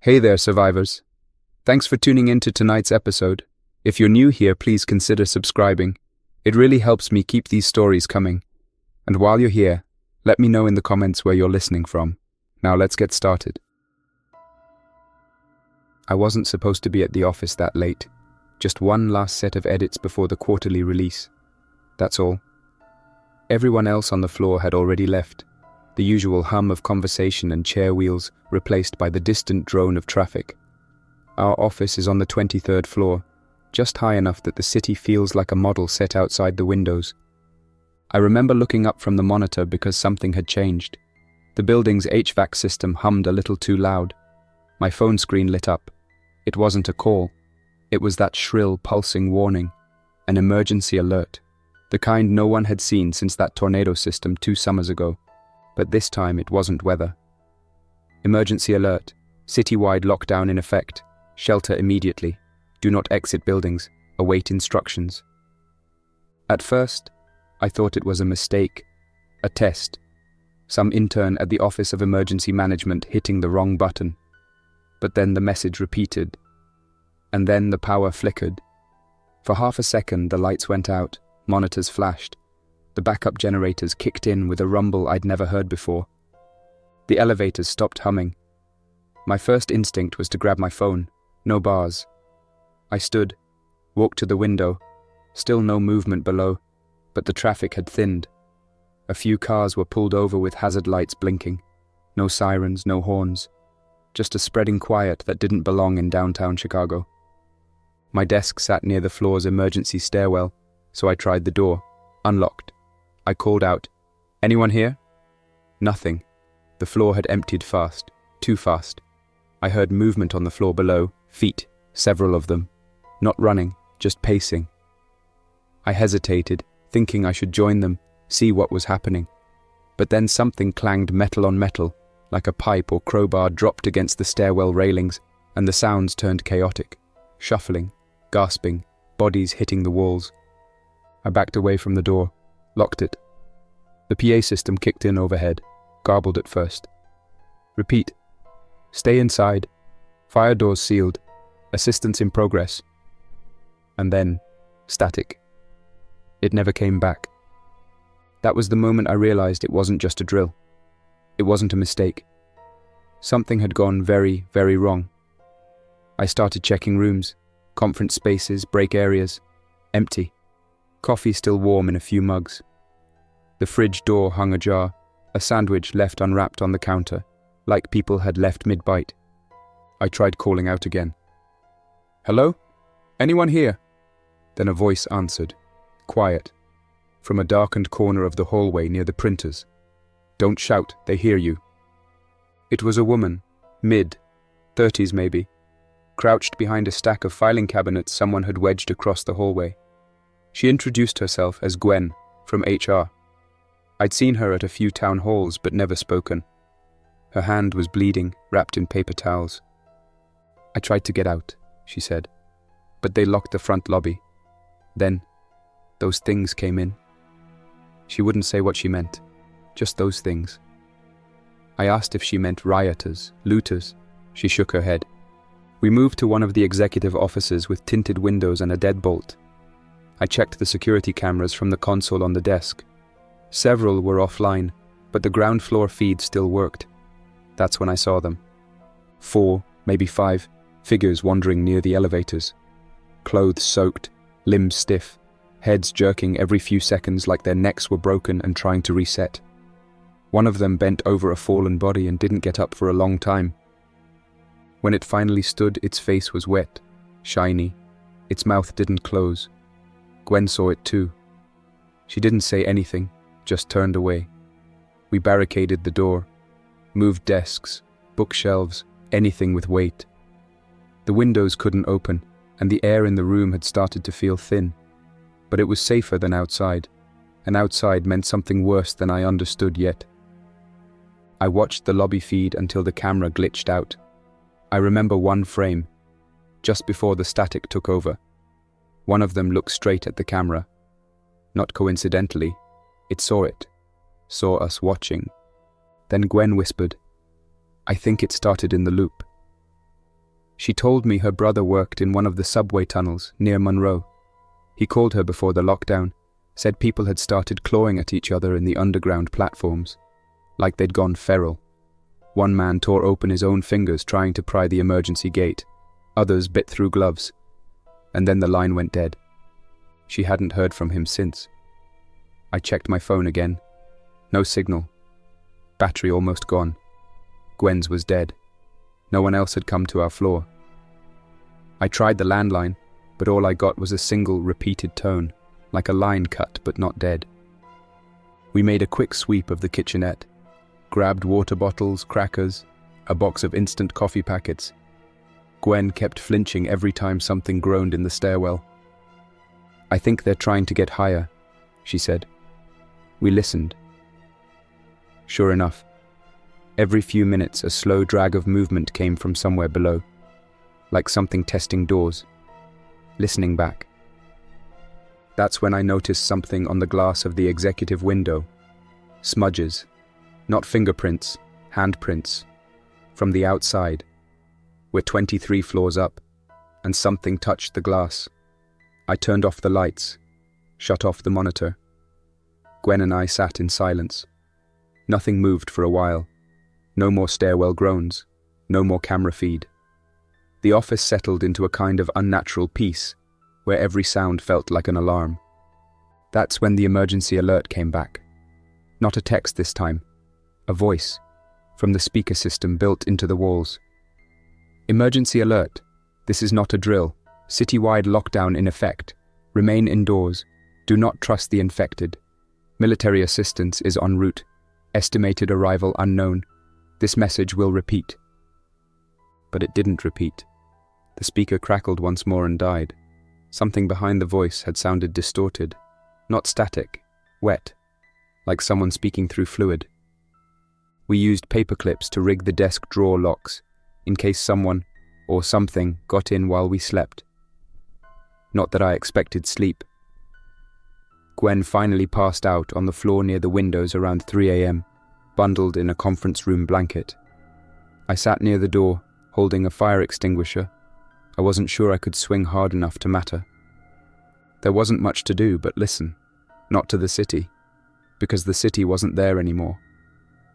Hey there, survivors. Thanks for tuning in to tonight's episode. If you're new here, please consider subscribing. It really helps me keep these stories coming. And while you're here, let me know in the comments where you're listening from. Now let's get started. I wasn't supposed to be at the office that late. Just one last set of edits before the quarterly release. That's all. Everyone else on the floor had already left. The usual hum of conversation and chair wheels replaced by the distant drone of traffic. Our office is on the 23rd floor, just high enough that the city feels like a model set outside the windows. I remember looking up from the monitor because something had changed. The building's HVAC system hummed a little too loud. My phone screen lit up. It wasn't a call. It was that shrill, pulsing warning. An emergency alert. The kind no one had seen since that tornado system 2 summers ago. But this time it wasn't weather. Emergency alert. Citywide lockdown in effect. Shelter immediately. Do not exit buildings. Await instructions. At first, I thought it was a mistake. A test. Some intern at the Office of Emergency Management hitting the wrong button. But then the message repeated. And then the power flickered. For half a second, the lights went out. Monitors flashed. The backup generators kicked in with a rumble I'd never heard before. The elevators stopped humming. My first instinct was to grab my phone. No bars. I stood, walked to the window. Still no movement below, but the traffic had thinned. A few cars were pulled over with hazard lights blinking. No sirens, no horns. Just a spreading quiet that didn't belong in downtown Chicago. My desk sat near the floor's emergency stairwell, so I tried the door. Unlocked. I called out, "Anyone here?" Nothing. The floor had emptied fast, too fast. I heard movement on the floor below, feet, several of them. Not running, just pacing. I hesitated, thinking I should join them, see what was happening. But then something clanged metal on metal, like a pipe or crowbar dropped against the stairwell railings, and the sounds turned chaotic. Shuffling, gasping, bodies hitting the walls. I backed away from the door. Locked it. The PA system kicked in overhead, garbled at first. Repeat. Stay inside. Fire doors sealed. Assistance in progress. And then, static. It never came back. That was the moment I realized it wasn't just a drill. It wasn't a mistake. Something had gone very, very wrong. I started checking rooms, conference spaces, break areas. Empty. Coffee still warm in a few mugs. The fridge door hung ajar, a sandwich left unwrapped on the counter, like people had left mid-bite. I tried calling out again. "Hello? Anyone here?" Then a voice answered, quiet, from a darkened corner of the hallway near the printers. "Don't shout, they hear you." It was a woman, mid-30s maybe, crouched behind a stack of filing cabinets someone had wedged across the hallway. She introduced herself as Gwen, from HR. I'd seen her at a few town halls, but never spoken. Her hand was bleeding, wrapped in paper towels. "I tried to get out," she said, "but they locked the front lobby. Then, those things came in." She wouldn't say what she meant, just those things. I asked if she meant rioters, looters. She shook her head. We moved to one of the executive offices with tinted windows and a deadbolt. I checked the security cameras from the console on the desk. Several were offline, but the ground floor feed still worked. That's when I saw them. 4, maybe 5, figures wandering near the elevators. Clothes soaked, limbs stiff, heads jerking every few seconds like their necks were broken and trying to reset. One of them bent over a fallen body and didn't get up for a long time. When it finally stood, its face was wet, shiny. Its mouth didn't close. Gwen saw it too. She didn't say anything, just turned away. We barricaded the door, moved desks, bookshelves, anything with weight. The windows couldn't open, and the air in the room had started to feel thin. But it was safer than outside, and outside meant something worse than I understood yet. I watched the lobby feed until the camera glitched out. I remember one frame, just before the static took over. One of them looked straight at the camera. Not coincidentally, it saw us watching. Then Gwen whispered, "I think it started in the loop." She told me her brother worked in one of the subway tunnels near Monroe. He called her before the lockdown, said people had started clawing at each other in the underground platforms, like they'd gone feral. One man tore open his own fingers trying to pry the emergency gate. Others bit through gloves. And then the line went dead. She hadn't heard from him since. I checked my phone again. No signal. Battery almost gone. Gwen's was dead. No one else had come to our floor. I tried the landline, but all I got was a single repeated tone, like a line cut but not dead. We made a quick sweep of the kitchenette, grabbed water bottles, crackers, a box of instant coffee packets. Gwen kept flinching every time something groaned in the stairwell. "I think they're trying to get higher," she said. We listened. Sure enough, every few minutes a slow drag of movement came from somewhere below, like something testing doors, listening back. That's when I noticed something on the glass of the executive window. Smudges, not fingerprints, handprints, from the outside. We're 23 floors up, and something touched the glass. I turned off the lights, shut off the monitor. Gwen and I sat in silence. Nothing moved for a while. No more stairwell groans, no more camera feed. The office settled into a kind of unnatural peace, where every sound felt like an alarm. That's when the emergency alert came back. Not a text this time, a voice, from the speaker system built into the walls. "Emergency alert. This is not a drill. Citywide lockdown in effect. Remain indoors. Do not trust the infected. Military assistance is en route. Estimated arrival unknown. This message will repeat." But it didn't repeat. The speaker crackled once more and died. Something behind the voice had sounded distorted, not static, wet, like someone speaking through fluid. We used paper clips to rig the desk drawer locks, in case someone, or something, got in while we slept. Not that I expected sleep. Gwen finally passed out on the floor near the windows around 3 a.m., bundled in a conference room blanket. I sat near the door, holding a fire extinguisher. I wasn't sure I could swing hard enough to matter. There wasn't much to do but listen, not to the city, because the city wasn't there anymore,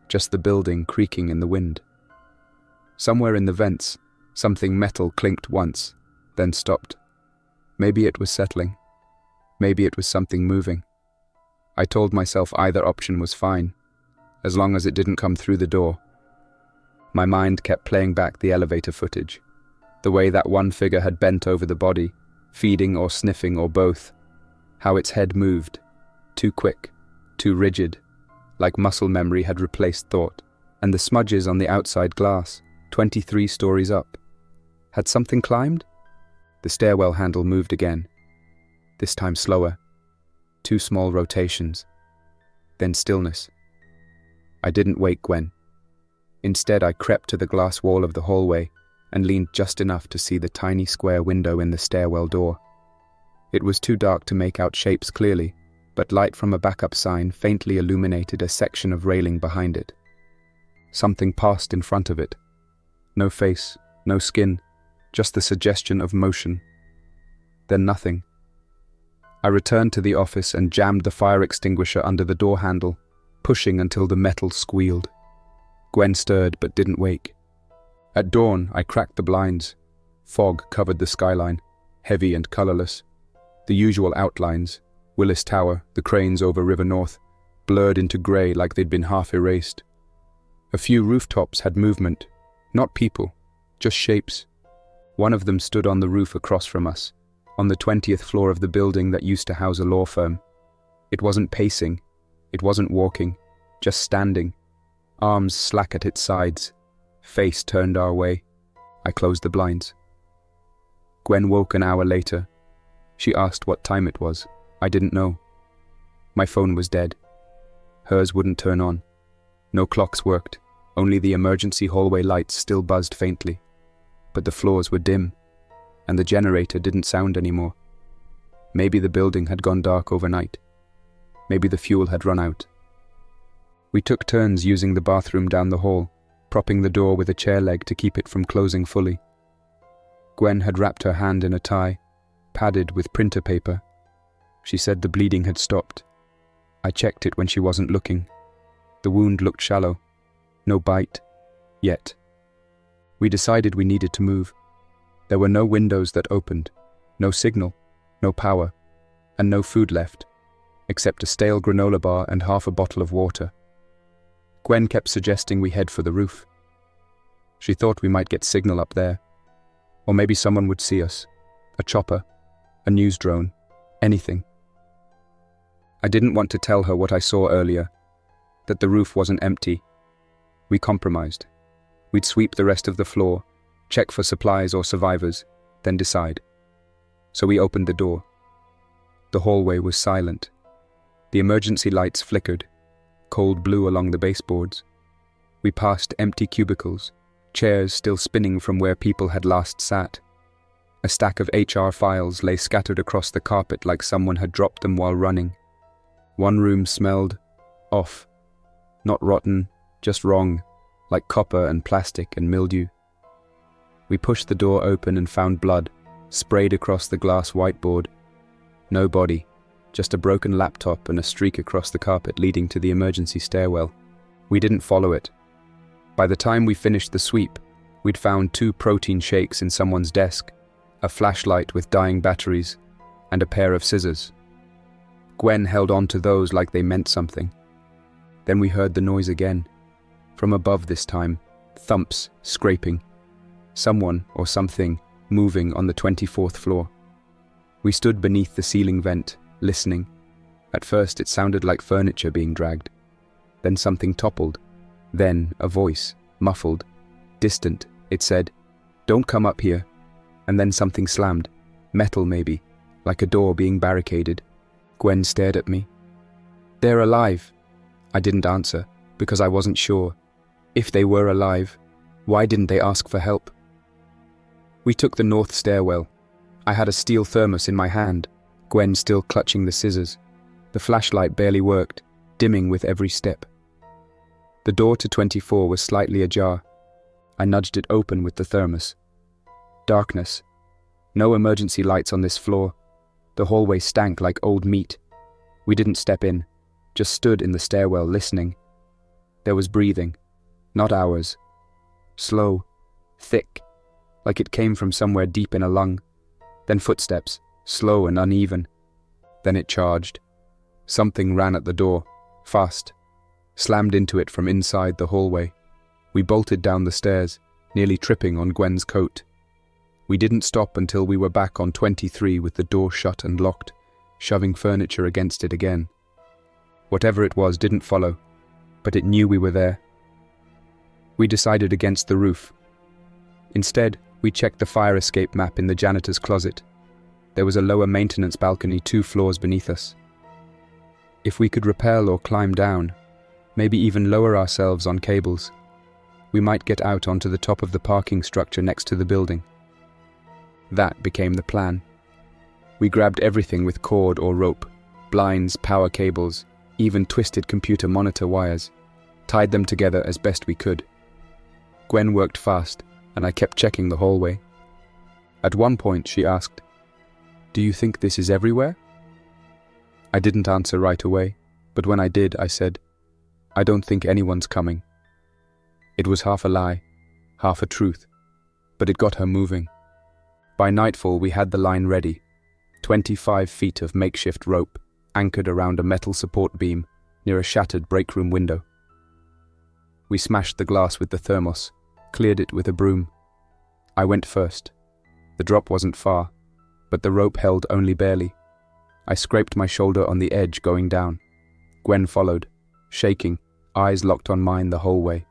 just the building creaking in the wind. Somewhere in the vents, something metal clinked once, then stopped. Maybe it was settling. Maybe it was something moving. I told myself either option was fine, as long as it didn't come through the door. My mind kept playing back the elevator footage, the way that one figure had bent over the body, feeding or sniffing or both, how its head moved, too quick, too rigid, like muscle memory had replaced thought, and the smudges on the outside glass, 23 stories up. Had something climbed? The stairwell handle moved again, this time slower, 2 small rotations, then stillness. I didn't wake Gwen. Instead, I crept to the glass wall of the hallway and leaned just enough to see the tiny square window in the stairwell door. It was too dark to make out shapes clearly, but light from a backup sign faintly illuminated a section of railing behind it. Something passed in front of it. No face, no skin, just the suggestion of motion. Then nothing. I returned to the office and jammed the fire extinguisher under the door handle, pushing until the metal squealed. Gwen stirred but didn't wake. At dawn, I cracked the blinds. Fog covered the skyline, heavy and colorless. The usual outlines, Willis Tower, the cranes over River North, blurred into grey like they'd been half erased. A few rooftops had movement, not people, just shapes. One of them stood on the roof across from us, on the 20th floor of the building that used to house a law firm. It wasn't pacing, it wasn't walking, just standing, arms slack at its sides, face turned our way. I closed the blinds. Gwen woke an hour later. She asked what time it was. I didn't know. My phone was dead. Hers wouldn't turn on. No clocks worked, only the emergency hallway lights still buzzed faintly. But the floors were dim, and the generator didn't sound anymore. Maybe the building had gone dark overnight. Maybe the fuel had run out. We took turns using the bathroom down the hall, propping the door with a chair leg to keep it from closing fully. Gwen had wrapped her hand in a tie, padded with printer paper. She said the bleeding had stopped. I checked it when she wasn't looking. The wound looked shallow. No bite. Yet. We decided we needed to move. There were no windows that opened, no signal, no power, and no food left, except a stale granola bar and half a bottle of water. Gwen kept suggesting we head for the roof. She thought we might get signal up there, or maybe someone would see us. A chopper, a news drone, anything. I didn't want to tell her what I saw earlier, that the roof wasn't empty. We compromised. We'd sweep the rest of the floor, check for supplies or survivors, then decide. So we opened the door. The hallway was silent. The emergency lights flickered, cold blue along the baseboards. We passed empty cubicles, chairs still spinning from where people had last sat. A stack of HR files lay scattered across the carpet like someone had dropped them while running. One room smelled off. Not rotten, just wrong, like copper and plastic and mildew. We pushed the door open and found blood, sprayed across the glass whiteboard. No body, just a broken laptop and a streak across the carpet leading to the emergency stairwell. We didn't follow it. By the time we finished the sweep, we'd found 2 protein shakes in someone's desk, a flashlight with dying batteries, and a pair of scissors. Gwen held on to those like they meant something. Then we heard the noise again. From above this time, thumps, scraping. Someone or something moving on the 24th floor. We stood beneath the ceiling vent, listening. At first it sounded like furniture being dragged. Then something toppled. Then a voice, muffled, distant. It said, "Don't come up here." And then something slammed. Metal maybe, like a door being barricaded. Gwen stared at me. "They're alive." I didn't answer, because I wasn't sure. If they were alive, why didn't they ask for help? We took the north stairwell. I had a steel thermos in my hand, Gwen still clutching the scissors. The flashlight barely worked, dimming with every step. The door to 24 was slightly ajar. I nudged it open with the thermos. Darkness. No emergency lights on this floor. The hallway stank like old meat. We didn't step in, just stood in the stairwell listening. There was breathing, not ours. Slow, thick, like it came from somewhere deep in a lung. Then footsteps, slow and uneven. Then it charged. Something ran at the door, fast, slammed into it from inside the hallway. We bolted down the stairs, nearly tripping on Gwen's coat. We didn't stop until we were back on 23 with the door shut and locked, shoving furniture against it again. Whatever it was didn't follow, but it knew we were there. We decided against the roof. Instead, we checked the fire escape map in the janitor's closet. There was a lower maintenance balcony 2 floors beneath us. If we could rappel or climb down, maybe even lower ourselves on cables, we might get out onto the top of the parking structure next to the building. That became the plan. We grabbed everything with cord or rope, blinds, power cables, even twisted computer monitor wires, tied them together as best we could. Gwen worked fast, and I kept checking the hallway. At one point she asked, "Do you think this is everywhere?" I didn't answer right away, but when I did, I said, "I don't think anyone's coming." It was half a lie, half a truth, but it got her moving. By nightfall we had the line ready, 25 feet of makeshift rope anchored around a metal support beam near a shattered break room window. We smashed the glass with the thermos, cleared it with a broom. I went first. The drop wasn't far, but the rope held only barely. I scraped my shoulder on the edge going down. Gwen followed, shaking, eyes locked on mine the whole way.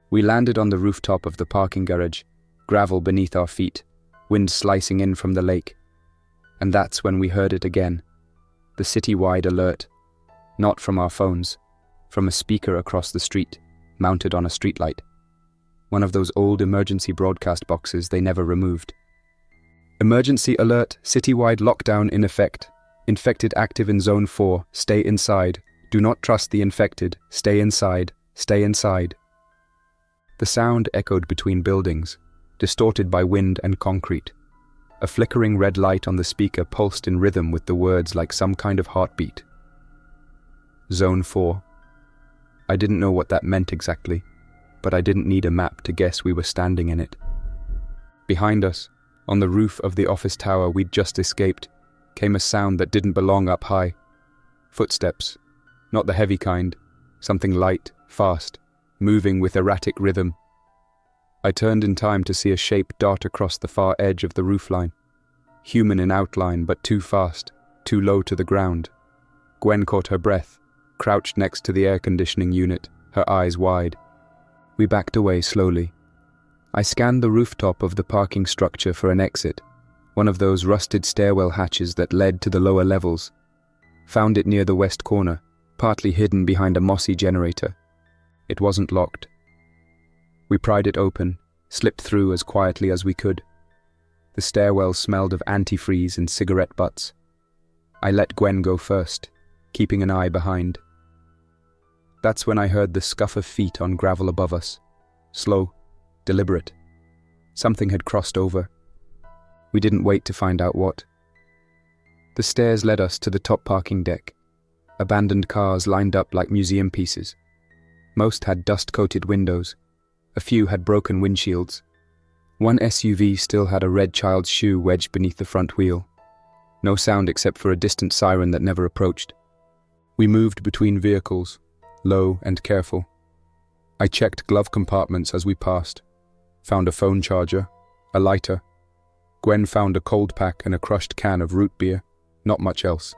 We landed on the rooftop of the parking garage, gravel beneath our feet, wind slicing in from the lake. And that's when we heard it again. The citywide alert. Not from our phones, from a speaker across the street, mounted on a streetlight. One of those old emergency broadcast boxes they never removed. Emergency alert, citywide lockdown in effect. Infected active in zone 4, stay inside. Do not trust the infected, stay inside, stay inside. The sound echoed between buildings, distorted by wind and concrete. A flickering red light on the speaker pulsed in rhythm with the words like some kind of heartbeat. Zone 4. I didn't know what that meant exactly, but I didn't need a map to guess we were standing in it. Behind us, on the roof of the office tower we'd just escaped, came a sound that didn't belong up high. Footsteps. Not the heavy kind. Something light, fast, moving with erratic rhythm. I turned in time to see a shape dart across the far edge of the roofline. Human in outline, but too fast, too low to the ground. Gwen caught her breath, crouched next to the air conditioning unit, her eyes wide. We backed away slowly. I scanned the rooftop of the parking structure for an exit, one of those rusted stairwell hatches that led to the lower levels. Found it near the west corner, partly hidden behind a mossy generator. It wasn't locked. We pried it open, slipped through as quietly as we could. The stairwell smelled of antifreeze and cigarette butts. I let Gwen go first, keeping an eye behind. That's when I heard the scuff of feet on gravel above us. Slow, deliberate. Something had crossed over. We didn't wait to find out what. The stairs led us to the top parking deck. Abandoned cars lined up like museum pieces. Most had dust-coated windows. A few had broken windshields. One SUV still had a red child's shoe wedged beneath the front wheel. No sound except for a distant siren that never approached. We moved between vehicles, low and careful. I checked glove compartments as we passed. Found a phone charger, a lighter. Gwen found a cold pack and a crushed can of root beer. Not much else.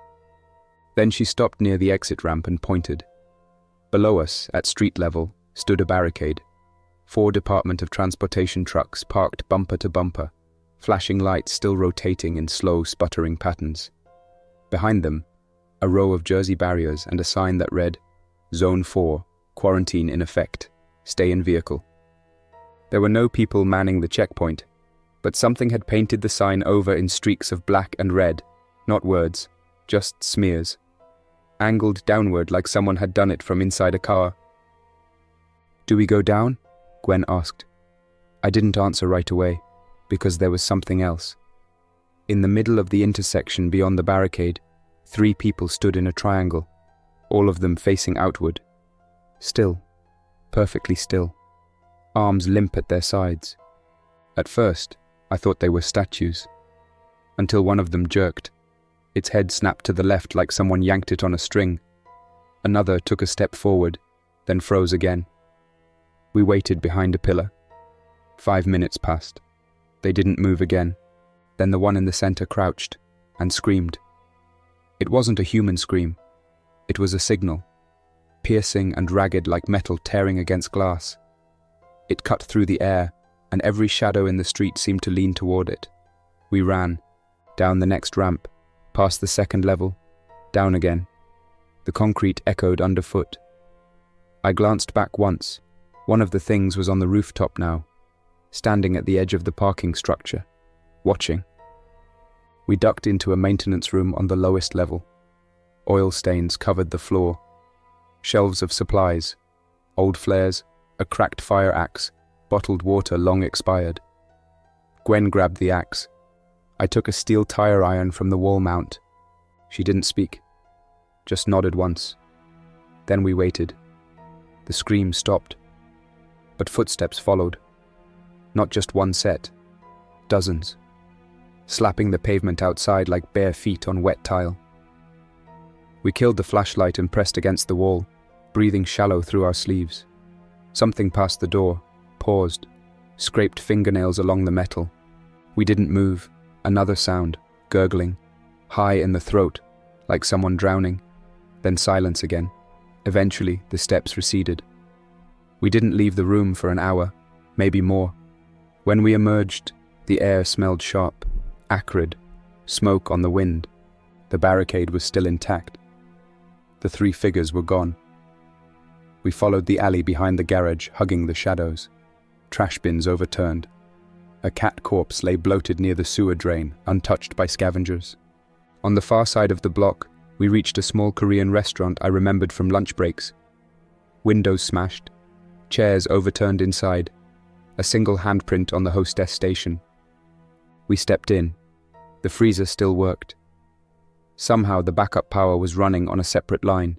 Then she stopped near the exit ramp and pointed. Below us, at street level, stood a barricade. 4 Department of Transportation trucks parked bumper to bumper, flashing lights still rotating in slow, sputtering patterns. Behind them, a row of jersey barriers and a sign that read, Zone 4, quarantine in effect, stay in vehicle. There were no people manning the checkpoint, but something had painted the sign over in streaks of black and red, not words, just smears. Angled downward like someone had done it from inside a car. Do we go down? Gwen asked. I didn't answer right away, because there was something else. In the middle of the intersection beyond the barricade, 3 people stood in a triangle, all of them facing outward. Still, perfectly still, arms limp at their sides. At first, I thought they were statues, until one of them jerked. Its head snapped to the left like someone yanked it on a string. Another took a step forward, then froze again. We waited behind a pillar. 5 minutes passed. They didn't move again. Then the one in the center crouched and screamed. It wasn't a human scream. It was a signal, piercing and ragged like metal tearing against glass. It cut through the air, and every shadow in the street seemed to lean toward it. We ran, down the next ramp, past the second level, down again. The concrete echoed underfoot. I glanced back once. One of the things was on the rooftop now, standing at the edge of the parking structure, watching. We ducked into a maintenance room on the lowest level. Oil stains covered the floor. Shelves of supplies, old flares, a cracked fire axe, bottled water long expired. Gwen grabbed the axe. I took a steel tire iron from the wall mount. She didn't speak, just nodded once. Then we waited. The scream stopped, but footsteps followed. Not just one set, dozens, slapping the pavement outside like bare feet on wet tile. We killed the flashlight and pressed against the wall, breathing shallow through our sleeves. Something passed the door, paused, scraped fingernails along the metal. We didn't move. Another sound, gurgling, high in the throat, like someone drowning. Then silence again. Eventually, the steps receded. We didn't leave the room for an hour, maybe more. When we emerged, the air smelled sharp, acrid, smoke on the wind. The barricade was still intact. The 3 figures were gone. We followed the alley behind the garage, hugging the shadows. Trash bins overturned. A cat corpse lay bloated near the sewer drain, untouched by scavengers. On the far side of the block, we reached a small Korean restaurant I remembered from lunch breaks. Windows smashed, chairs overturned inside, a single handprint on the hostess station. We stepped in. The freezer still worked. Somehow the backup power was running on a separate line.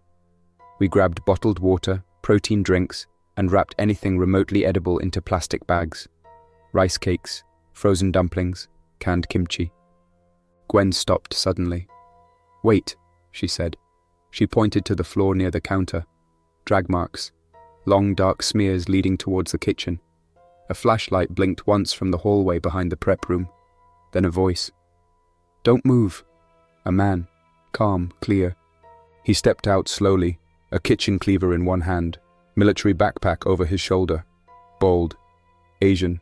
We grabbed bottled water, protein drinks, and wrapped anything remotely edible into plastic bags. Rice cakes, frozen dumplings, canned kimchi. Gwen stopped suddenly. "Wait," she said. She pointed to the floor near the counter. Drag marks. Long dark smears leading towards the kitchen. A flashlight blinked once from the hallway behind the prep room. Then a voice. "Don't move." A man. Calm, clear. He stepped out slowly, a kitchen cleaver in one hand, military backpack over his shoulder. Bald. Asian.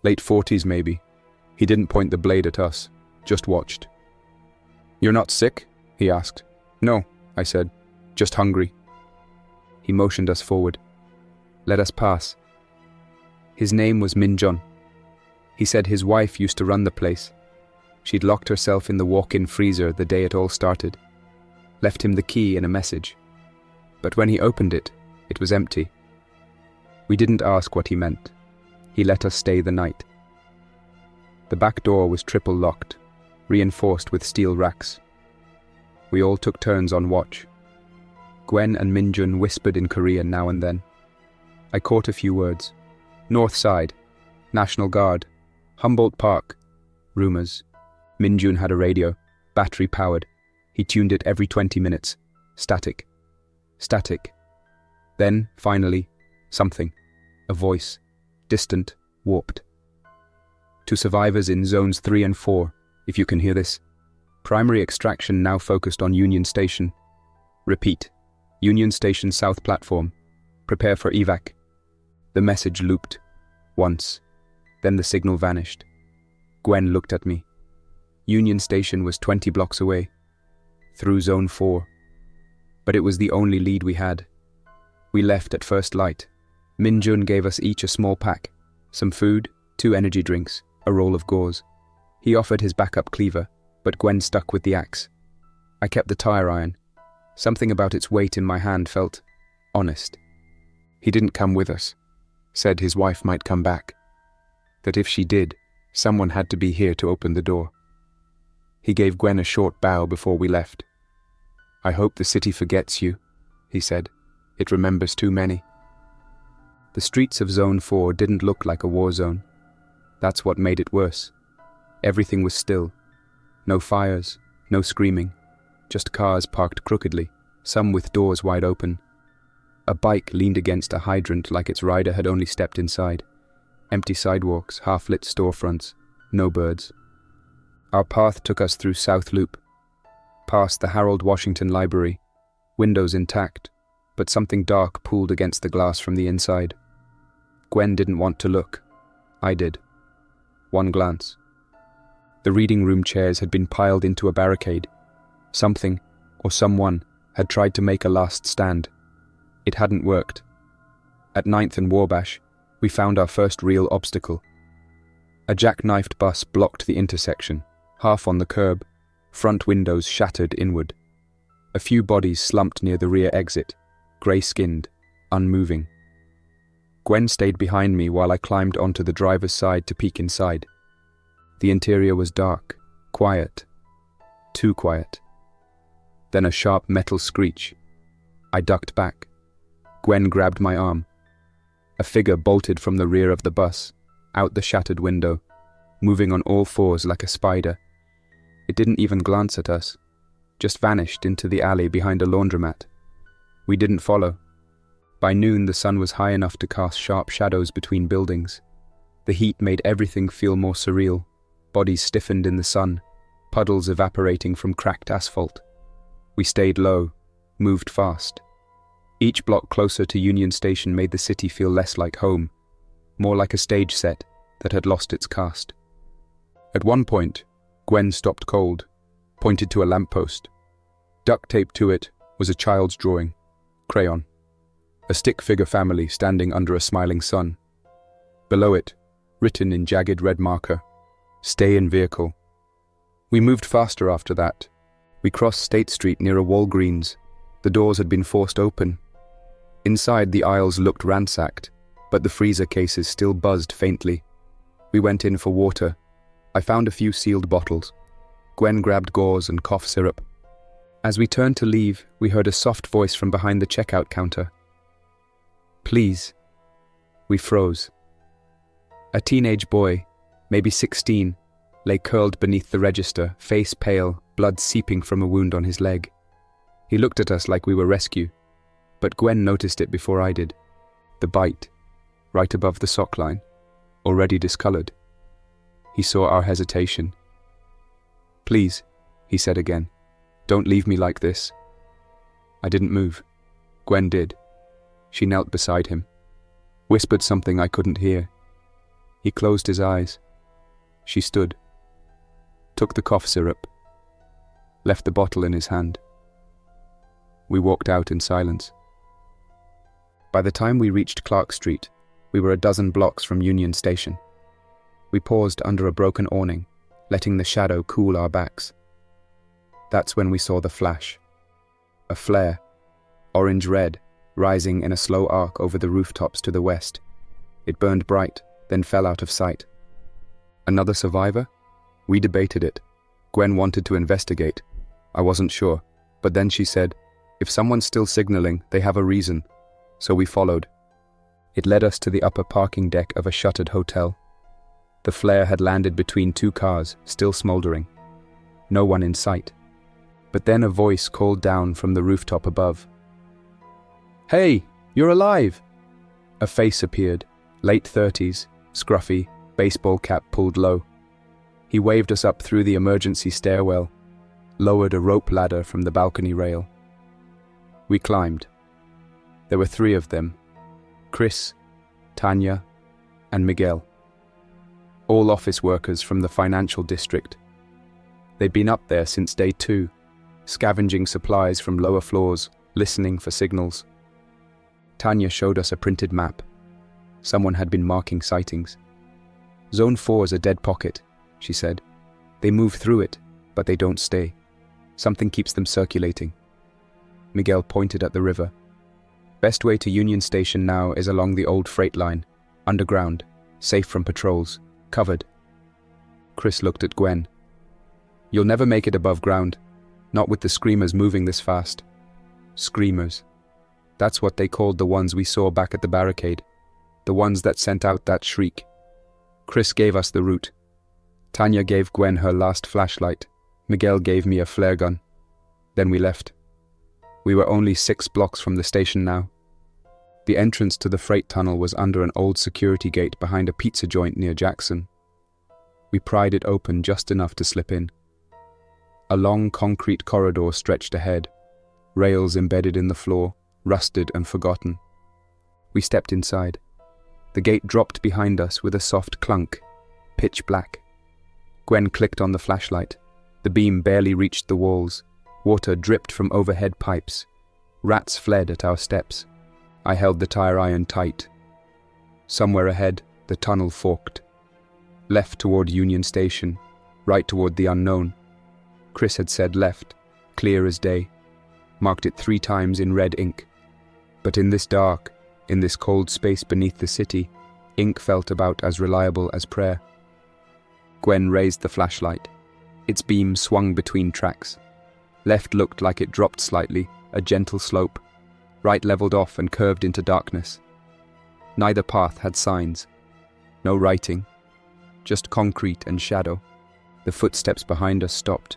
Late 40s maybe. He didn't point the blade at us, just watched. "You're not sick?" he asked. "No," I said. "Just hungry." He motioned us forward. "Let us pass." His name was Minjun. He said his wife used to run the place. She'd locked herself in the walk-in freezer the day it all started. Left him the key and a message. But when he opened it, it was empty. We didn't ask what he meant. He let us stay the night. The back door was triple locked, reinforced with steel racks. We all took turns on watch. Gwen and Minjun whispered in Korean now and then. I caught a few words. North Side, National Guard, Humboldt Park, rumors. Minjun had a radio, battery-powered. He tuned it every 20 minutes. Static. Static. Then, finally, something. A voice. Distant, warped. To survivors in Zones 3 and 4, if you can hear this. Primary extraction now focused on Union Station. Repeat. Union Station South Platform. Prepare for evac. The message looped. Once. Then the signal vanished. Gwen looked at me. Union Station was 20 blocks away. Through Zone 4. But it was the only lead we had. We left at first light. Minjun gave us each a small pack. Some food, 2 energy drinks, a roll of gauze. He offered his backup cleaver, but Gwen stuck with the axe. I kept the tire iron. Something about its weight in my hand felt honest. He didn't come with us. Said his wife might come back. That if she did, someone had to be here to open the door. He gave Gwen a short bow before we left. I hope the city forgets you, he said. It remembers too many. The streets of Zone 4 didn't look like a war zone. That's what made it worse. Everything was still. No fires, no screaming. Just cars parked crookedly, some with doors wide open. A bike leaned against a hydrant like its rider had only stepped inside. Empty sidewalks, half-lit storefronts, no birds. Our path took us through South Loop, past the Harold Washington Library, windows intact, but something dark pooled against the glass from the inside. Gwen didn't want to look. I did. One glance. The reading room chairs had been piled into a barricade. Something, or someone, had tried to make a last stand. It hadn't worked. At 9th and Warbash, we found our first real obstacle. A jackknifed bus blocked the intersection, half on the curb, front windows shattered inward. A few bodies slumped near the rear exit, grey-skinned, unmoving. Gwen stayed behind me while I climbed onto the driver's side to peek inside. The interior was dark, quiet, too quiet. Then a sharp metal screech. I ducked back. Gwen grabbed my arm. A figure bolted from the rear of the bus, out the shattered window, moving on all fours like a spider. It didn't even glance at us, just vanished into the alley behind a laundromat. We didn't follow. By noon, the sun was high enough to cast sharp shadows between buildings. The heat made everything feel more surreal. Bodies stiffened in the sun, puddles evaporating from cracked asphalt. We stayed low, moved fast. Each block closer to Union Station made the city feel less like home, more like a stage set that had lost its cast. At one point, Gwen stopped cold, pointed to a lamppost. Duct taped to it was a child's drawing, crayon. A stick figure family standing under a smiling sun. Below it, written in jagged red marker, "Stay in vehicle." We moved faster after that. We crossed State Street near a Walgreens. The doors had been forced open. Inside, the aisles looked ransacked, but the freezer cases still buzzed faintly. We went in for water. I found a few sealed bottles. Gwen grabbed gauze and cough syrup. As we turned to leave, we heard a soft voice from behind the checkout counter. "Please." We froze. A teenage boy, maybe 16, lay curled beneath the register, face pale, blood seeping from a wound on his leg. He looked at us like we were rescue, but Gwen noticed it before I did. The bite, right above the sock line, already discolored. He saw our hesitation. "Please," he said again, "don't leave me like this." I didn't move. Gwen did. She knelt beside him, whispered something I couldn't hear. He closed his eyes. She stood, took the cough syrup, left the bottle in his hand. We walked out in silence. By the time we reached Clark Street, we were a dozen blocks from Union Station. We paused under a broken awning, letting the shadow cool our backs. That's when we saw the flash. A flare, orange-red, rising in a slow arc over the rooftops to the west. It burned bright, then fell out of sight. Another survivor? We debated it. Gwen wanted to investigate. I wasn't sure, but then she said, "If someone's still signaling, they have a reason." So we followed. It led us to the upper parking deck of a shuttered hotel. The flare had landed between two cars, still smoldering. No one in sight. But then a voice called down from the rooftop above. "Hey, you're alive!" A face appeared, late 30s, scruffy, baseball cap pulled low. He waved us up through the emergency stairwell, lowered a rope ladder from the balcony rail. We climbed. There were 3 of them, Chris, Tanya, and Miguel. All office workers from the financial district. They'd been up there since day 2, scavenging supplies from lower floors, listening for signals. Tanya showed us a printed map. Someone had been marking sightings. "Zone 4 is a dead pocket," she said. "They move through it, but they don't stay. Something keeps them circulating." Miguel pointed at the river. "Best way to Union Station now is along the old freight line, underground, safe from patrols, covered." Chris looked at Gwen. "You'll never make it above ground, not with the screamers moving this fast." Screamers. That's what they called the ones we saw back at the barricade, the ones that sent out that shriek. Chris gave us the route. Tanya gave Gwen her last flashlight. Miguel gave me a flare gun. Then we left. We were only 6 blocks from the station now. The entrance to the freight tunnel was under an old security gate behind a pizza joint near Jackson. We pried it open just enough to slip in. A long concrete corridor stretched ahead, rails embedded in the floor, rusted and forgotten. We stepped inside. The gate dropped behind us with a soft clunk, pitch black. Gwen clicked on the flashlight. The beam barely reached the walls. Water dripped from overhead pipes. Rats fled at our steps. I held the tire iron tight. Somewhere ahead, the tunnel forked. Left toward Union Station, right toward the unknown. Chris had said left, clear as day. Marked it 3 times in red ink. But in this dark, in this cold space beneath the city, ink felt about as reliable as prayer. Gwen raised the flashlight. Its beam swung between tracks. Left looked like it dropped slightly, a gentle slope. Right leveled off and curved into darkness. Neither path had signs. No writing. Just concrete and shadow. The footsteps behind us stopped.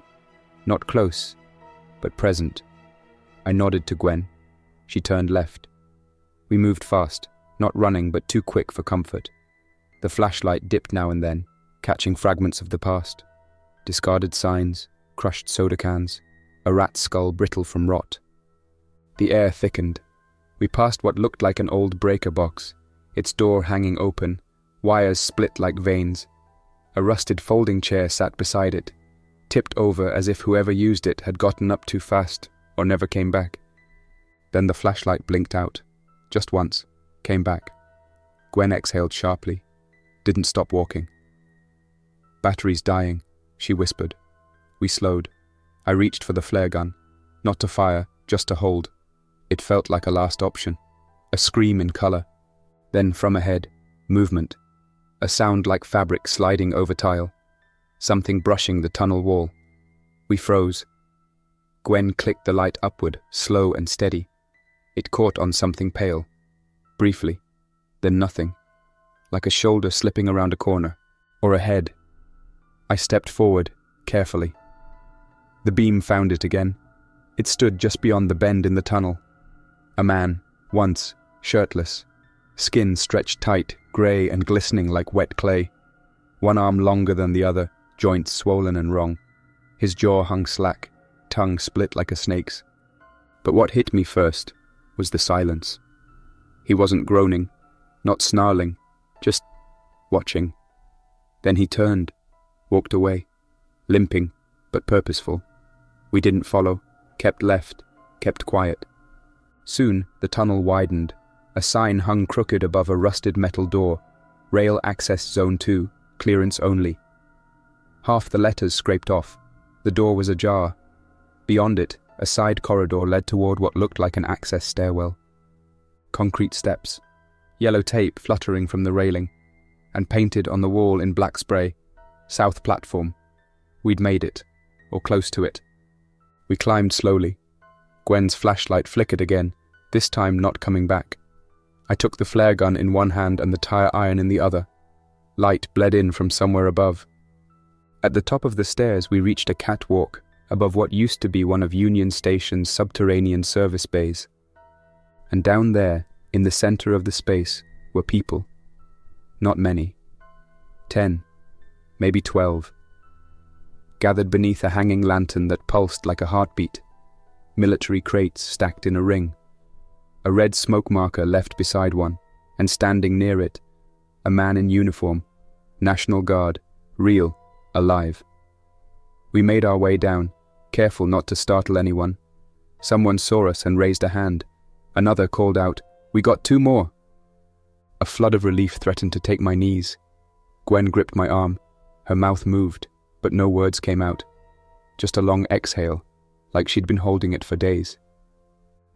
Not close, but present. I nodded to Gwen. She turned left. We moved fast, not running but too quick for comfort. The flashlight dipped now and then, catching fragments of the past. Discarded signs, crushed soda cans, a rat skull brittle from rot. The air thickened. We passed what looked like an old breaker box, its door hanging open, wires split like veins. A rusted folding chair sat beside it, tipped over as if whoever used it had gotten up too fast or never came back. Then the flashlight blinked out. Just once. Came back. Gwen exhaled sharply. Didn't stop walking. "Battery's dying," she whispered. We slowed. I reached for the flare gun. Not to fire, just to hold. It felt like a last option. A scream in color. Then from ahead, movement. A sound like fabric sliding over tile. Something brushing the tunnel wall. We froze. Gwen clicked the light upward, slow and steady. It caught on something pale. Briefly. Then nothing. Like a shoulder slipping around a corner. Or a head. I stepped forward, carefully. The beam found it again. It stood just beyond the bend in the tunnel. A man, once, shirtless. Skin stretched tight, grey and glistening like wet clay. One arm longer than the other, joints swollen and wrong. His jaw hung slack, tongue split like a snake's. But what hit me first was the silence. He wasn't groaning, not snarling, just watching. Then he turned, walked away, limping, but purposeful. We didn't follow, kept left, kept quiet. Soon, the tunnel widened. A sign hung crooked above a rusted metal door. Rail Access Zone 2, clearance only. Half the letters scraped off. The door was ajar. Beyond it, a side corridor led toward what looked like an access stairwell. Concrete steps, yellow tape fluttering from the railing, and painted on the wall in black spray, South Platform. We'd made it, or close to it. We climbed slowly. Gwen's flashlight flickered again, this time not coming back. I took the flare gun in one hand and the tire iron in the other. Light bled in from somewhere above. At the top of the stairs we reached a catwalk above what used to be one of Union Station's subterranean service bays. And down there, in the center of the space, were people. Not many. 10, maybe 12. Gathered beneath a hanging lantern that pulsed like a heartbeat. Military crates stacked in a ring. A red smoke marker left beside one, and standing near it, a man in uniform, National Guard, real, alive. We made our way down, careful not to startle anyone. Someone saw us and raised a hand. Another called out, "We got 2 more!" A flood of relief threatened to take my knees. Gwen gripped my arm. Her mouth moved, but no words came out. Just a long exhale, like she'd been holding it for days.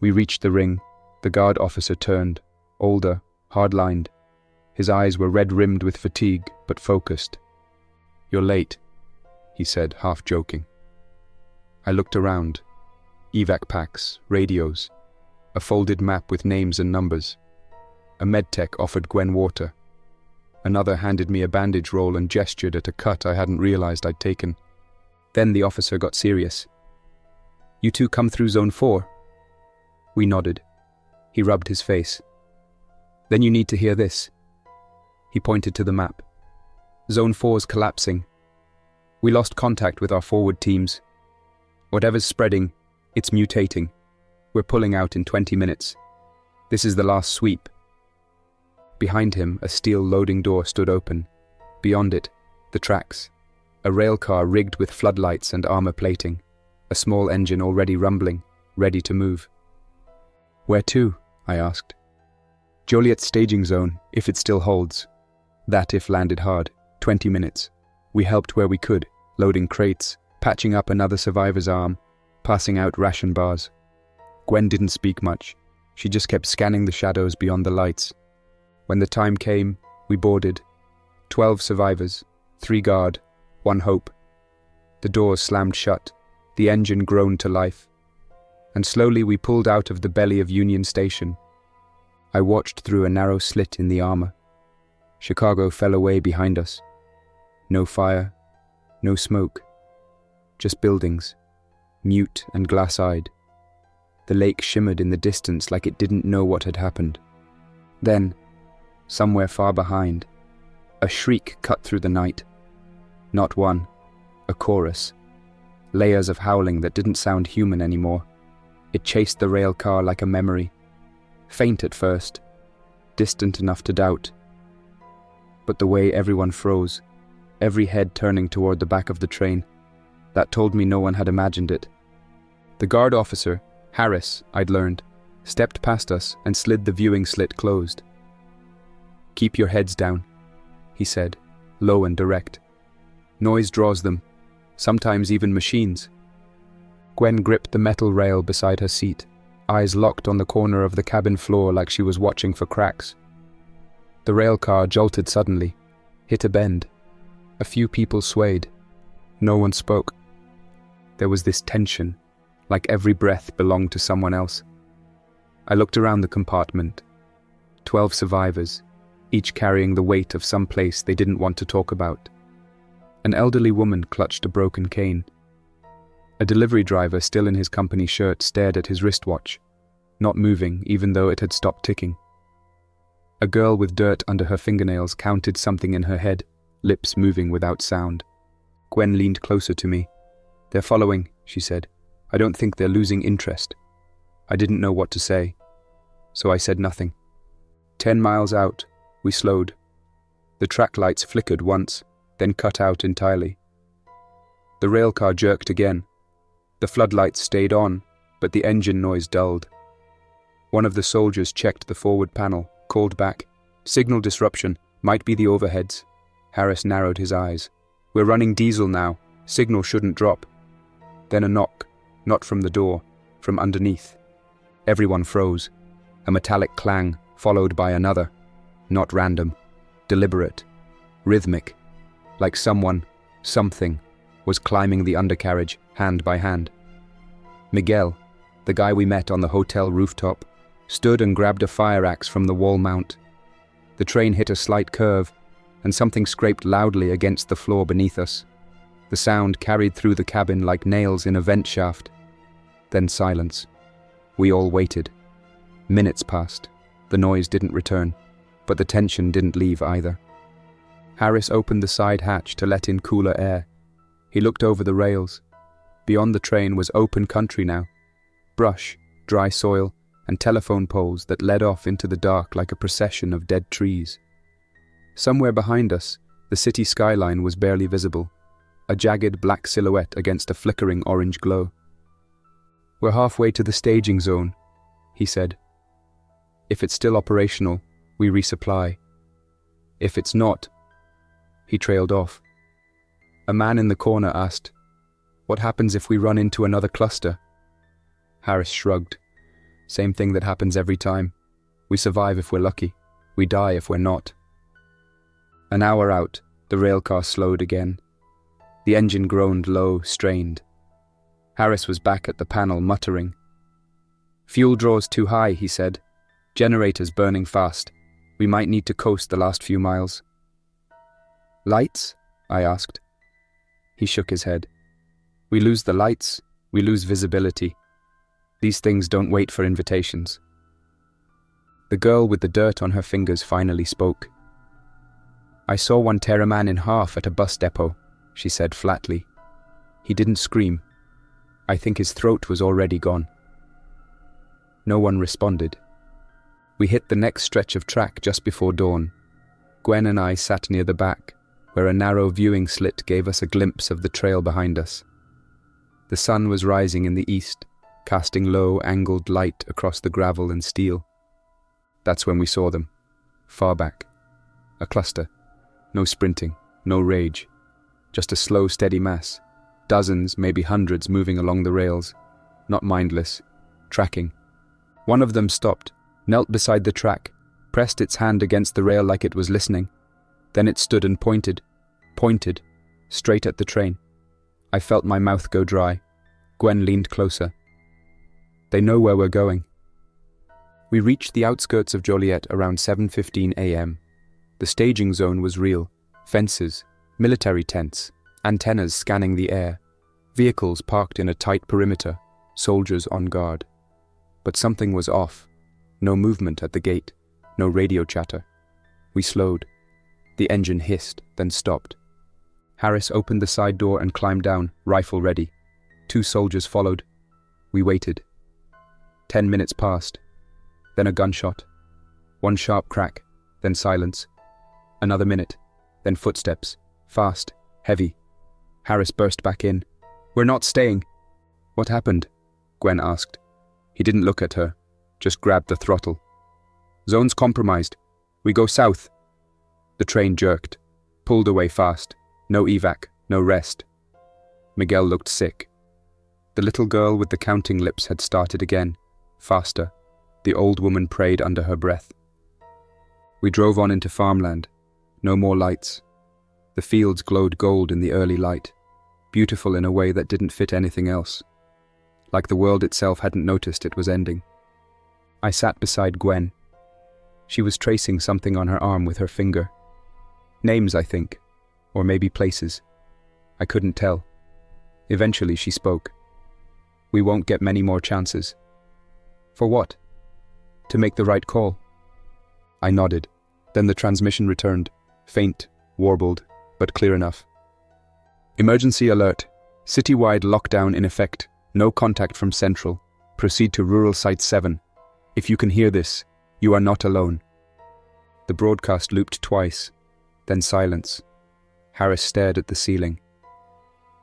We reached the ring. The guard officer turned, older, hard-lined. His eyes were red-rimmed with fatigue, but focused. "You're late," he said, half-joking. I looked around. Evac packs, radios, a folded map with names and numbers. A medtech offered Gwen water. Another handed me a bandage roll and gestured at a cut I hadn't realized I'd taken. Then the officer got serious. "You two come through Zone 4? We nodded. He rubbed his face. "Then you need to hear this." He pointed to the map. "Zone 4's collapsing. We lost contact with our forward teams. Whatever's spreading, it's mutating. We're pulling out in 20 minutes. This is the last sweep." Behind him, a steel loading door stood open. Beyond it, the tracks. A rail car rigged with floodlights and armor plating. A small engine already rumbling, ready to move. "Where to?" I asked. "Joliet's staging zone, if it still holds. That if landed hard. 20 minutes. We helped where we could, loading crates, patching up another survivor's arm, passing out ration bars." Gwen didn't speak much. She just kept scanning the shadows beyond the lights. When the time came, we boarded. 12 survivors, 3 guard, 1 hope. The doors slammed shut. The engine groaned to life. And slowly we pulled out of the belly of Union Station. I watched through a narrow slit in the armor. Chicago fell away behind us. No fire, no smoke. Just buildings, mute and glass-eyed. The lake shimmered in the distance like it didn't know what had happened. Then, somewhere far behind, a shriek cut through the night. Not one, a chorus. Layers of howling that didn't sound human anymore. It chased the rail car like a memory. Faint at first, distant enough to doubt. But the way everyone froze, every head turning toward the back of the train, that told me no one had imagined it. The guard officer, Harris, I'd learned, stepped past us and slid the viewing slit closed. "Keep your heads down," he said, low and direct. "Noise draws them, sometimes even machines." Gwen gripped the metal rail beside her seat, eyes locked on the corner of the cabin floor like she was watching for cracks. The rail car jolted suddenly, hit a bend. A few people swayed. No one spoke. There was this tension, like every breath belonged to someone else. I looked around the compartment. 12 survivors, each carrying the weight of some place they didn't want to talk about. An elderly woman clutched a broken cane. A delivery driver, still in his company shirt, stared at his wristwatch, not moving even though it had stopped ticking. A girl with dirt under her fingernails counted something in her head, lips moving without sound. Gwen leaned closer to me. "They're following," she said. "I don't think they're losing interest." I didn't know what to say, so I said nothing. 10 miles out, we slowed. The track lights flickered once, then cut out entirely. The railcar jerked again. The floodlights stayed on, but the engine noise dulled. One of the soldiers checked the forward panel, called back. "Signal disruption, might be the overheads." Harris narrowed his eyes. "We're running diesel now, signal shouldn't drop." Then a knock, not from the door, from underneath. Everyone froze. A metallic clang, followed by another. Not random, deliberate, rhythmic, like someone, something, was climbing the undercarriage, hand by hand. Miguel, the guy we met on the hotel rooftop, stood and grabbed a fire axe from the wall mount. The train hit a slight curve, and something scraped loudly against the floor beneath us. The sound carried through the cabin like nails in a vent shaft. Then silence. We all waited. Minutes passed. The noise didn't return, but the tension didn't leave either. Harris opened the side hatch to let in cooler air. He looked over the rails. Beyond the train was open country now. Brush, dry soil, and telephone poles that led off into the dark like a procession of dead trees. Somewhere behind us, the city skyline was barely visible, a jagged black silhouette against a flickering orange glow. "We're halfway to the staging zone," he said. "If it's still operational, we resupply. If it's not..." He trailed off. A man in the corner asked, "What happens if we run into another cluster?" Harris shrugged. "Same thing that happens every time. We survive if we're lucky. We die if we're not." An hour out, the railcar slowed again. The engine groaned low, strained. Harris was back at the panel, muttering. "Fuel draw's too high," he said. "Generators burning fast. We might need to coast the last few miles." "Lights?" I asked. He shook his head. "We lose the lights, we lose visibility. These things don't wait for invitations." The girl with the dirt on her fingers finally spoke. "I saw one tear a man in half at a bus depot," she said flatly. "He didn't scream. I think his throat was already gone." No one responded. We hit the next stretch of track just before dawn. Gwen and I sat near the back, where a narrow viewing slit gave us a glimpse of the trail behind us. The sun was rising in the east, casting low, angled light across the gravel and steel. That's when we saw them, far back. A cluster. No sprinting, no rage. Just a slow, steady mass. Dozens, maybe hundreds, moving along the rails. Not mindless. Tracking. One of them stopped, knelt beside the track, pressed its hand against the rail like it was listening. Then it stood and pointed, straight at the train. I felt my mouth go dry. Gwen leaned closer. "They know where we're going." We reached the outskirts of Joliet around 7:15 a.m. The staging zone was real. Fences, military tents, antennas scanning the air, vehicles parked in a tight perimeter, soldiers on guard. But something was off. No movement at the gate, no radio chatter. We slowed. The engine hissed, then stopped. Harris opened the side door and climbed down, rifle ready. 2 soldiers followed. We waited. 10 minutes passed. Then a gunshot. One sharp crack, then silence. Another minute, then footsteps. Fast, heavy. Harris burst back in. "We're not staying." "What happened?" Gwen asked. He didn't look at her, just grabbed the throttle. "Zone's compromised. We go south." The train jerked, pulled away fast. No evac, no rest. Miguel looked sick. The little girl with the counting lips had started again, faster. The old woman prayed under her breath. We drove on into farmland. No more lights. The fields glowed gold in the early light, beautiful in a way that didn't fit anything else. Like the world itself hadn't noticed it was ending. I sat beside Gwen. She was tracing something on her arm with her finger. Names, I think, or maybe places. I couldn't tell. Eventually she spoke. We won't get many more chances. For what? To make the right call. I nodded. Then the transmission returned, faint, warbled, but clear enough. Emergency alert. Citywide lockdown in effect. No contact from Central. Proceed to Rural Site 7. If you can hear this, you are not alone. The broadcast looped twice, then silence. Harris stared at the ceiling.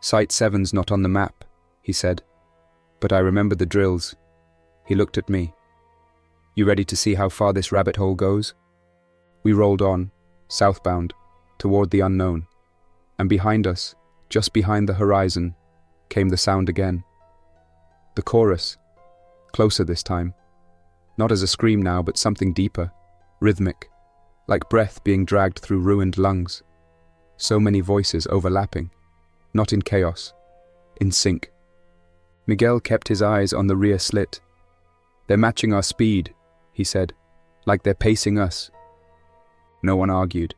Site 7's not on the map, he said. But I remember the drills. He looked at me. You ready to see how far this rabbit hole goes? We rolled on, southbound, toward the unknown. And behind us, just behind the horizon, came the sound again. The chorus. Closer this time. Not as a scream now, but something deeper, rhythmic, like breath being dragged through ruined lungs. So many voices overlapping, not in chaos, in sync. Miguel kept his eyes on the rear slit. They're matching our speed, he said, like they're pacing us. No one argued.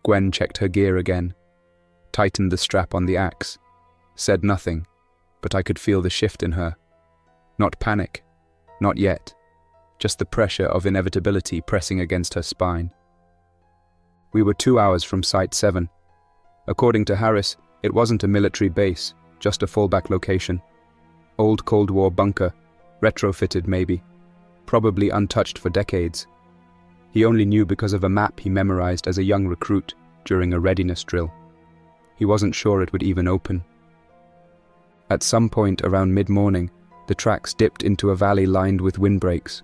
Gwen checked her gear again, tightened the strap on the axe, said nothing, but I could feel the shift in her. Not panic, not yet, just the pressure of inevitability pressing against her spine. We were 2 hours from Site 7. According to Harris, it wasn't a military base, just a fallback location. Old Cold War bunker, retrofitted maybe, probably untouched for decades. He only knew because of a map he memorized as a young recruit during a readiness drill. He wasn't sure it would even open. At some point around mid-morning, the tracks dipped into a valley lined with windbreaks,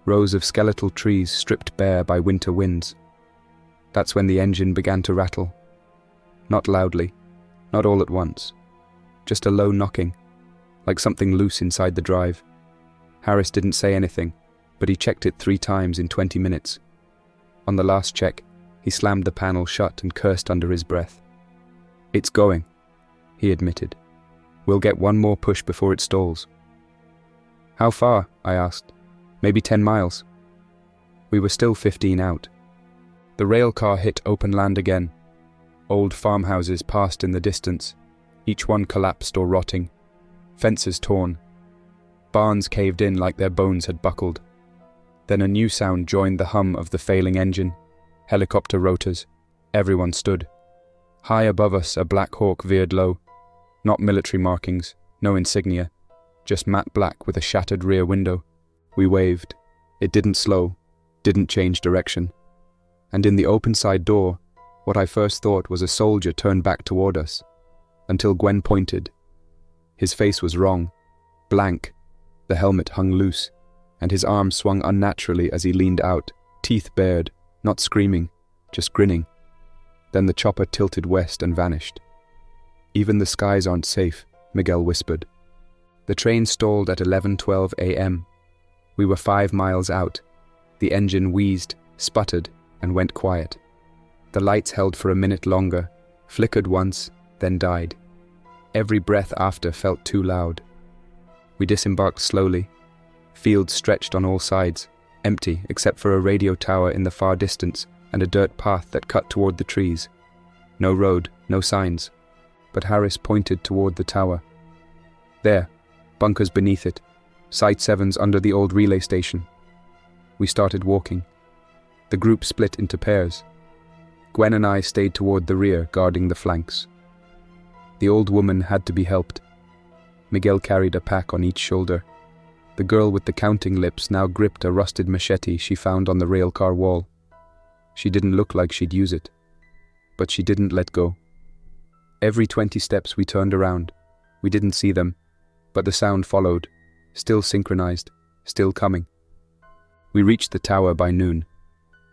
rows of skeletal trees stripped bare by winter winds. That's when the engine began to rattle. Not loudly, not all at once, just a low knocking, like something loose inside the drive. Harris didn't say anything, but he checked it 3 times in 20 minutes. On the last check, he slammed the panel shut and cursed under his breath. It's going, he admitted. We'll get one more push before it stalls. How far? I asked. Maybe 10 miles. We were still 15 out. The rail car hit open land again. Old farmhouses passed in the distance, each one collapsed or rotting. Fences torn. Barns caved in like their bones had buckled. Then a new sound joined the hum of the failing engine. Helicopter rotors. Everyone stood. High above us, a Black Hawk veered low. Not military markings, no insignia, just matte black with a shattered rear window. We waved. It didn't slow, didn't change direction. And in the open side door, what I first thought was a soldier turned back toward us, until Gwen pointed. His face was wrong, blank, the helmet hung loose, and his arm swung unnaturally as he leaned out, teeth bared, not screaming, just grinning. Then the chopper tilted west and vanished. Even the skies aren't safe, Miguel whispered. The train stalled at 11:12 a.m. We were 5 miles out. The engine wheezed, sputtered, and went quiet. The lights held for a minute longer, flickered once, then died. Every breath after felt too loud. We disembarked slowly. Fields stretched on all sides, empty except for a radio tower in the far distance and a dirt path that cut toward the trees. No road, no signs. But Harris pointed toward the tower. There, bunkers beneath it, Site 7's under the old relay station. We started walking. The group split into pairs. Gwen and I stayed toward the rear, guarding the flanks. The old woman had to be helped. Miguel carried a pack on each shoulder. The girl with the counting lips now gripped a rusted machete she found on the railcar wall. She didn't look like she'd use it, but she didn't let go. Every 20 steps we turned around. We didn't see them, but the sound followed, still synchronized, still coming. We reached the tower by noon.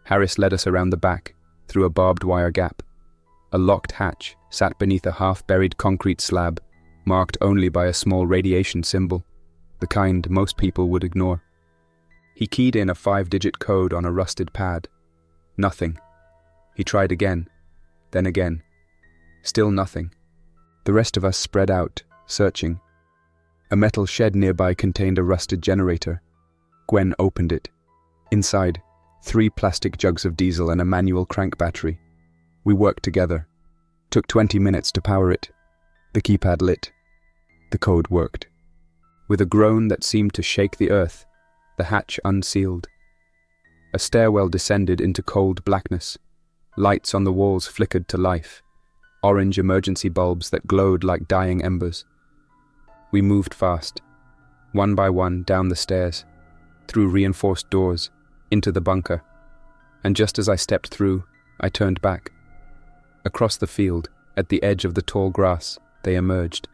Harris led us around the back, through a barbed wire gap. A locked hatch sat beneath a half-buried concrete slab, marked only by a small radiation symbol, the kind most people would ignore. He keyed in a 5-digit code on a rusted pad. Nothing. He tried again, then again. Still nothing. The rest of us spread out, searching. A metal shed nearby contained a rusted generator. Gwen opened it. Inside, 3 plastic jugs of diesel and a manual crank battery. We worked together. Took 20 minutes to power it. The keypad lit. The code worked. With a groan that seemed to shake the earth, the hatch unsealed. A stairwell descended into cold blackness. Lights on the walls flickered to life. Orange emergency bulbs that glowed like dying embers. We moved fast, one by one down the stairs, through reinforced doors, into the bunker. And just as I stepped through, I turned back. Across the field, at the edge of the tall grass, they emerged.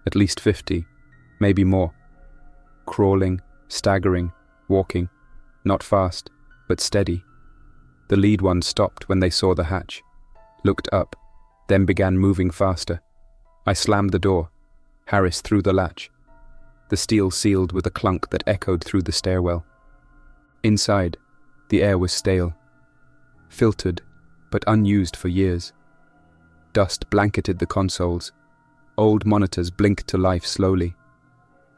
At least 50, maybe more. Crawling, staggering, walking, not fast, but steady. The lead ones stopped when they saw the hatch, looked up, then began moving faster. I slammed the door. Harris threw the latch. The steel sealed with a clunk that echoed through the stairwell. Inside, the air was stale, filtered, but unused for years. Dust blanketed the consoles. Old monitors blinked to life slowly.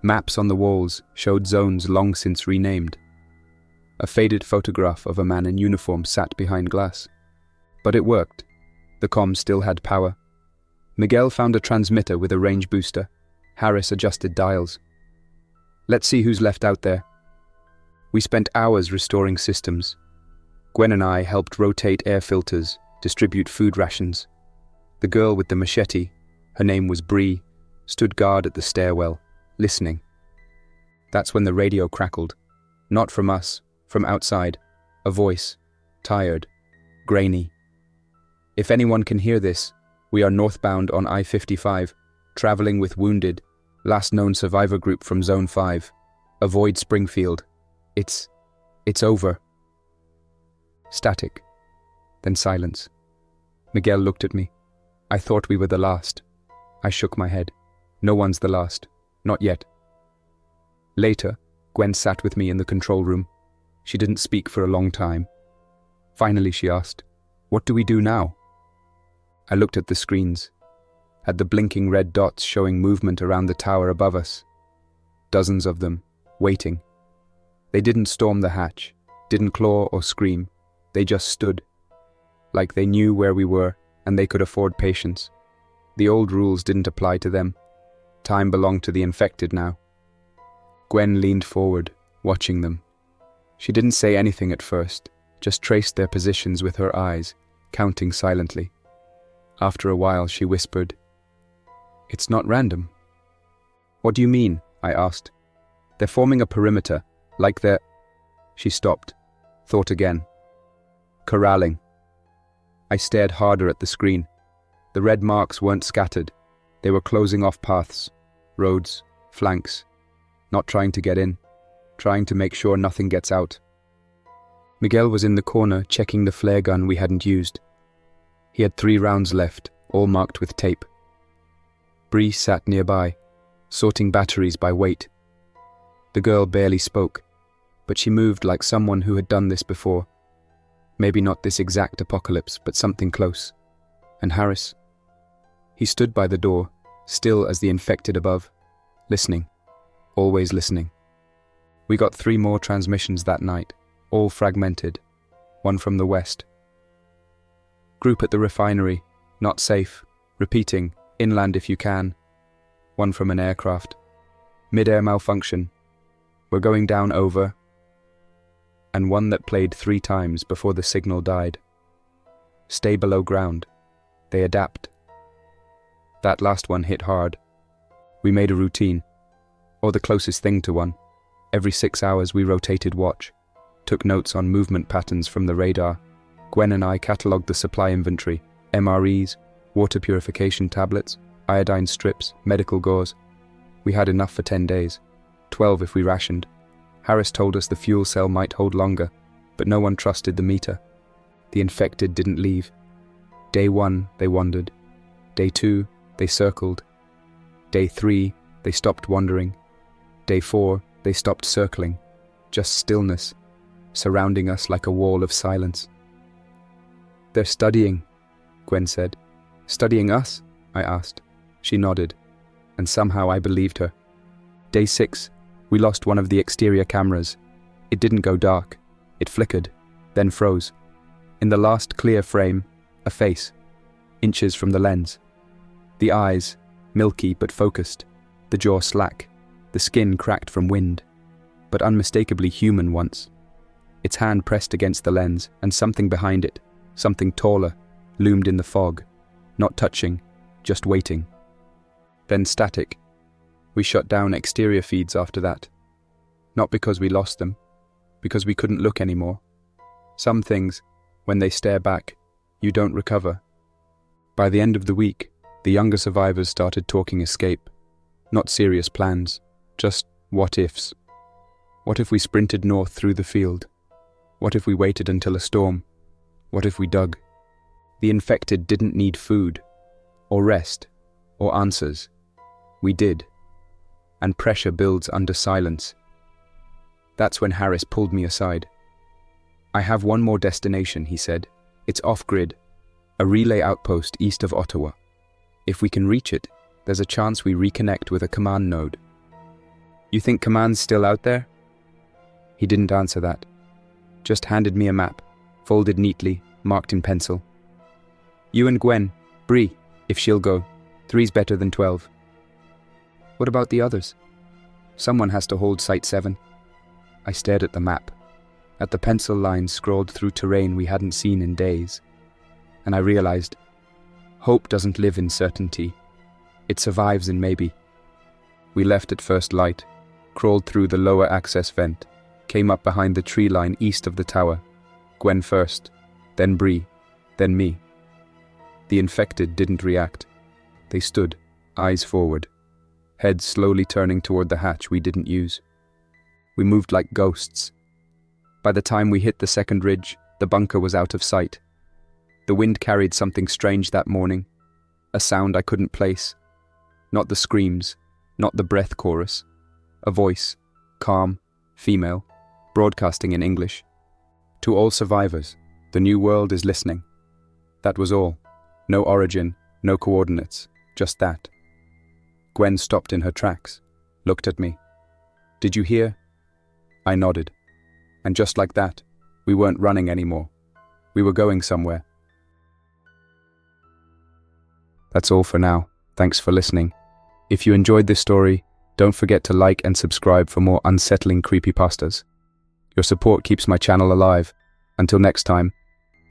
Maps on the walls showed zones long since renamed. A faded photograph of a man in uniform sat behind glass. But it worked. The comm still had power. Miguel found a transmitter with a range booster. Harris adjusted dials. Let's see who's left out there. We spent hours restoring systems. Gwen and I helped rotate air filters, distribute food rations. The girl with the machete, her name was Bree, stood guard at the stairwell, listening. That's when the radio crackled. Not from us, from outside. A voice, tired, grainy. If anyone can hear this, we are northbound on I-55, traveling with wounded, last known survivor group from Zone 5. Avoid Springfield. It's over. Static. Then silence. Miguel looked at me. I thought we were the last. I shook my head. No one's the last. Not yet. Later, Gwen sat with me in the control room. She didn't speak for a long time. Finally, she asked, "What do we do now?" I looked at the screens, at the blinking red dots showing movement around the tower above us. Dozens of them, waiting. They didn't storm the hatch, didn't claw or scream. They just stood, like they knew where we were and they could afford patience. The old rules didn't apply to them. Time belonged to the infected now. Gwen leaned forward, watching them. She didn't say anything at first, just traced their positions with her eyes, counting silently. After a while, she whispered, "It's not random." "What do you mean?" I asked. "They're forming a perimeter, like they're—" She stopped, thought again. "Corralling." I stared harder at the screen. The red marks weren't scattered. They were closing off paths, roads, flanks. Not trying to get in, trying to make sure nothing gets out. Miguel was in the corner checking the flare gun we hadn't used. He had 3 rounds left, all marked with tape. Bree sat nearby, sorting batteries by weight. The girl barely spoke, but she moved like someone who had done this before. Maybe not this exact apocalypse, but something close. And Harris? He stood by the door, still as the infected above, listening, always listening. We got 3 more transmissions that night, all fragmented, one from the west. Group at the refinery, not safe, repeating, inland if you can. One from an aircraft. Mid-air malfunction. We're going down over. And one that played 3 times before the signal died. Stay below ground. They adapt. That last one hit hard. We made a routine, or the closest thing to one. Every 6 hours we rotated watch, took notes on movement patterns from the radar. Gwen and I catalogued the supply inventory, MREs, water purification tablets, iodine strips, medical gauze. We had enough for 10 days, 12 if we rationed. Harris told us the fuel cell might hold longer, but no one trusted the meter. The infected didn't leave. Day 1, they wandered. Day 2, they circled. Day 3, they stopped wandering. Day 4, they stopped circling. Just stillness, surrounding us like a wall of silence. They're studying, Gwen said. Studying us? I asked. She nodded, and somehow I believed her. Day 6, we lost one of the exterior cameras. It didn't go dark. It flickered, then froze. In the last clear frame, a face, inches from the lens. The eyes, milky but focused, the jaw slack, the skin cracked from wind, but unmistakably human once. Its hand pressed against the lens, and something behind it, something taller, loomed in the fog, not touching, just waiting. Then static. We shut down exterior feeds after that. Not because we lost them, because we couldn't look anymore. Some things, when they stare back, you don't recover. By the end of the week, the younger survivors started talking escape. Not serious plans, just what-ifs. What if we sprinted north through the field? What if we waited until a storm? What if we dug? The infected didn't need food, or rest, or answers. We did. And pressure builds under silence. That's when Harris pulled me aside. I have one more destination, he said. It's off-grid, a relay outpost east of Ottawa. If we can reach it, there's a chance we reconnect with a command node. You think command's still out there? He didn't answer that. Just handed me a map, folded neatly, marked in pencil. You and Gwen, Bree, if she'll go. 3's better than 12. What about the others? Someone has to hold Site 7. I stared at the map, at the pencil lines scrawled through terrain we hadn't seen in days. And I realized, hope doesn't live in certainty. It survives in maybe. We left at first light, crawled through the lower access vent, came up behind the tree line east of the tower. Gwen first, then Bree, then me. The infected didn't react. They stood, eyes forward, heads slowly turning toward the hatch we didn't use. We moved like ghosts. By the time we hit the second ridge, the bunker was out of sight. The wind carried something strange that morning, a sound I couldn't place. Not the screams, not the breath chorus. A voice, calm, female, broadcasting in English. To all survivors, the new world is listening. That was all. No origin, no coordinates, just that. Gwen stopped in her tracks, looked at me. Did you hear? I nodded. And just like that, we weren't running anymore. We were going somewhere. That's all for now. Thanks for listening. If you enjoyed this story, don't forget to like and subscribe for more unsettling creepypastas. Your support keeps my channel alive. Until next time,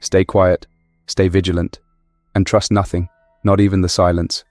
stay quiet, stay vigilant, and trust nothing, not even the silence.